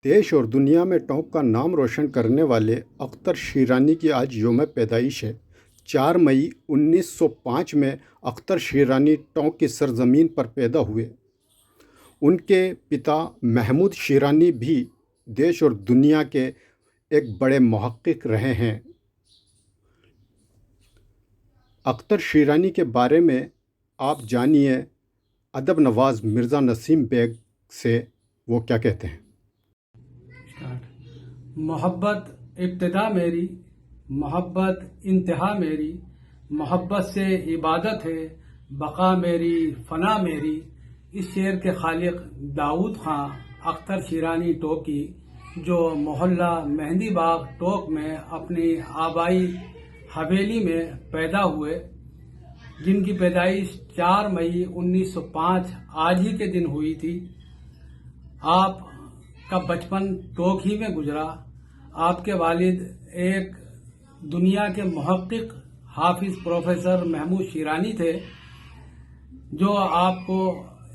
देश और दुनिया में टोंक का नाम रोशन करने वाले अख्तर शीरानी की आज यौम पैदाइश है। 4 मई 1905 में अख्तर शीरानी टोंक की सरजमीन पर पैदा हुए। उनके पिता महमूद शीरानी भी देश और दुनिया के एक बड़े मुहक्किक रहे हैं। अख्तर शीरानी के बारे में आप जानिए अदब नवाज मिर्ज़ा नसीम बेग से, वो क्या कहते हैं। मोहब्बत इब्तिदा मेरी, मोहब्बत इंतहा मेरी, मोहब्बत से इबादत है, बका मेरी फना मेरी। इस शेर के खालिक दाऊद खां अख्तर शीरानी टोकी, जो मोहल्ला मेहंदी बाग टोक में अपनी आबाई हवेली में पैदा हुए, जिनकी पैदाइश 4 मई 1905 आज ही के दिन हुई थी। आप का बचपन टोक ही में गुजरा। आपके वालिद एक दुनिया के मुहक्किक हाफिज प्रोफेसर महमूद शीरानी थे, जो आपको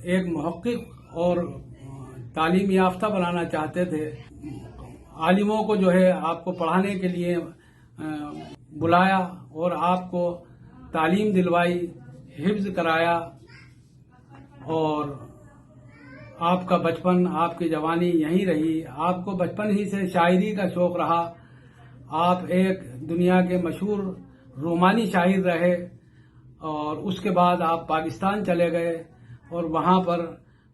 एक मुहक्किक और तालीम याफ्ता बनाना चाहते थे। आलिमों को जो है आपको पढ़ाने के लिए बुलाया और आपको तालीम दिलवाई, हिफ्ज कराया, और आपका बचपन, आपकी जवानी यहीं रही। आपको बचपन ही से शायरी का शौक रहा। आप एक दुनिया के मशहूर रोमानी शायर रहे, और उसके बाद आप पाकिस्तान चले गए और वहां पर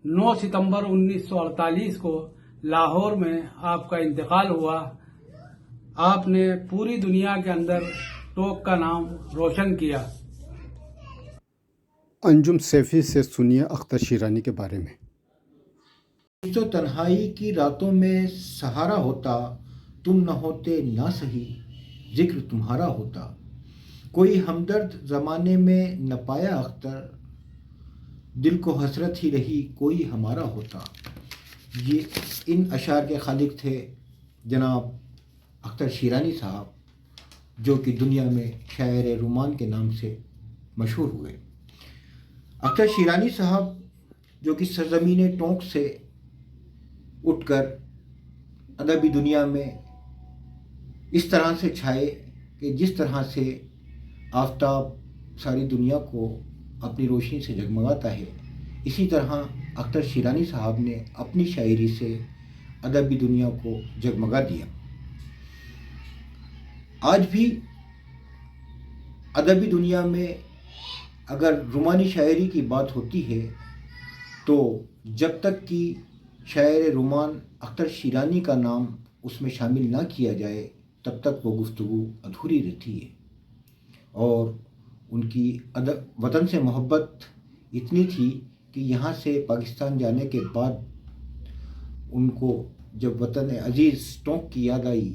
9 सितंबर 1948 को लाहौर में आपका इंतकाल हुआ। आपने पूरी दुनिया के अंदर टोक का नाम रोशन किया। अंजुम सैफी से सुनिए अख्तर शीरानी के बारे में। तो तन्हाई की रातों में सहारा होता, तुम न होते ना सही जिक्र तुम्हारा होता। कोई हमदर्द ज़माने में न पाया अख्तर, दिल को हसरत ही रही कोई हमारा होता। ये इन अशार के खालिक थे जनाब अख्तर शीरानी साहब, जो कि दुनिया में शायर रुमान के नाम से मशहूर हुए। अख्तर शीरानी साहब जो कि सरजमीन टोंक से उठकर अदबी दुनिया में इस तरह से छाए कि जिस तरह से आफताब सारी दुनिया को अपनी रोशनी से जगमगाता है, इसी तरह अख्तर शीरानी साहब ने अपनी शायरी से अदबी दुनिया को जगमगा दिया। आज भी अदबी दुनिया में अगर रुमानी शायरी की बात होती है, तो जब तक कि शायर रुमान अख्तर शीरानी का नाम उसमें शामिल ना किया जाए, तब तक वो गुफ्तगू अधूरी रहती है। और उनकी वतन से मोहब्बत इतनी थी कि यहाँ से पाकिस्तान जाने के बाद उनको जब वतन अजीज़ टोंक की याद आई,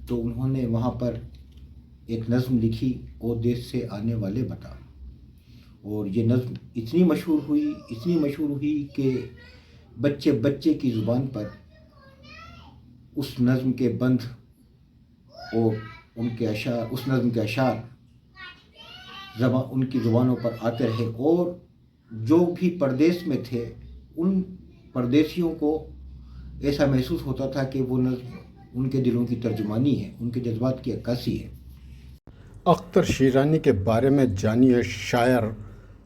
तो उन्होंने वहाँ पर एक नज़्म लिखी, ओ देश से आने वाले बता। और ये नज़्म इतनी मशहूर हुई कि बच्चे बच्चे की ज़ुबान पर उस नज़्म के बंद और उनके अशार, उस नज़्म के अशार उनकी ज़ुबानों पर आते रहे। और जो भी परदेश में थे, उन परदेशियों को ऐसा महसूस होता था कि वो नज़्म उनके दिलों की तर्जुमानी है, उनके जज्बात की अक्कासी है। अख्तर शीरानी के बारे में जानिए शायर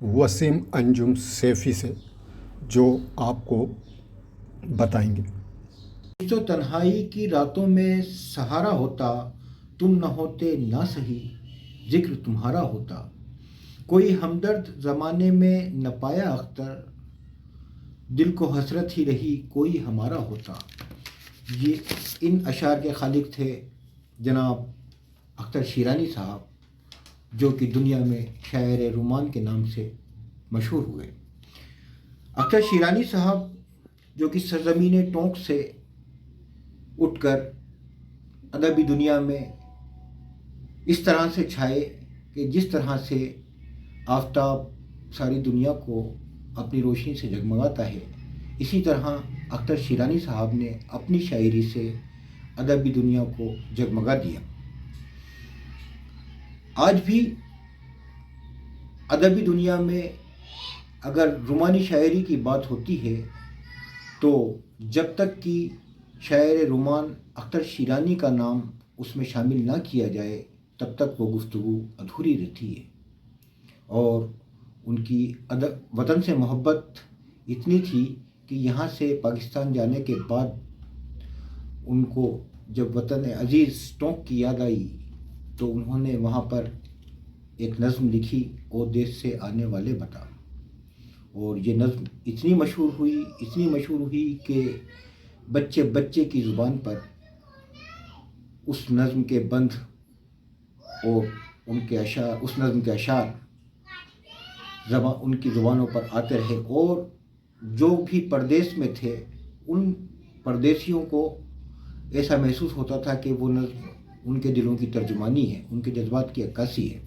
वसीम अंजुम सैफी से, जो आपको बताएंगे। तो तन्हाई की रातों में सहारा होता, तुम न होते ना सही जिक्र तुम्हारा होता। कोई हमदर्द ज़माने में न पाया अख्तर, दिल को हसरत ही रही कोई हमारा होता। ये इन अशार के खालिक थे जनाब अख्तर शीरानी साहब, जो कि दुनिया में शायर रुमान के नाम से मशहूर हुए। अख्तर शीरानी साहब जो कि सरजमीन टोंक से उठकर अदबी दुनिया में इस तरह से छाए कि जिस तरह से आफताब सारी दुनिया को अपनी रोशनी से जगमगाता है, इसी तरह अख्तर शीरानी साहब ने अपनी शायरी से अदबी दुनिया को जगमगा दिया। आज भी अदबी दुनिया में अगर रुमानी शायरी की बात होती है, तो जब तक कि شاعر رومان اختر شیرانی کا نام اس میں شامل نہ کیا جائے تب تک وہ گفتگو ادھوری رہتی ہے. اور ان کی وطن سے محبت اتنی تھی کہ یہاں سے پاکستان جانے کے بعد ان کو جب وطن عزیز ٹونک کی یاد آئی تو انہوں نے وہاں پر ایک نظم لکھی، او دیش سے آنے والے بتا. اور یہ نظم اتنی مشہور ہوئی کہ بچے بچے کی زبان پر اس نظم کے بند اور اس نظم کے اشعار ان کی زبانوں پر آتے رہے. اور جو بھی پردیس میں تھے ان پردیسیوں کو ایسا محسوس ہوتا تھا کہ وہ نظم ان کے دلوں کی ترجمانی ہے، ان کے جذبات کی عکاسی ہے.